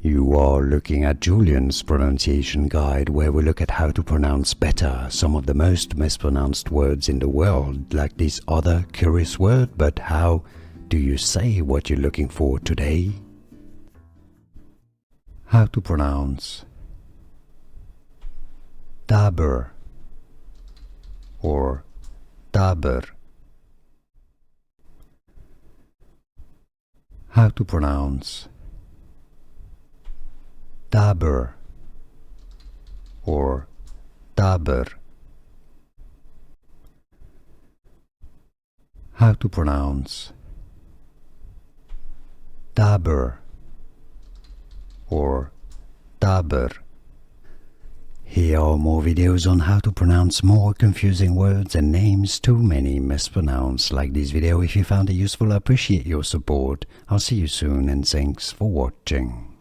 You are looking at Julian's pronunciation guide, where we look at how to pronounce better some of the most mispronounced words in the world, like this other curious word. But how do you say what you're looking for today? How to pronounce Dabur or Dabur. How to pronounce Dabur or Dabur. How to pronounce Dabur or Dabur. Here are more videos on how to pronounce more confusing words and names too many mispronounced. Like this video if you found it useful. I appreciate your support. I'll see you soon and thanks for watching.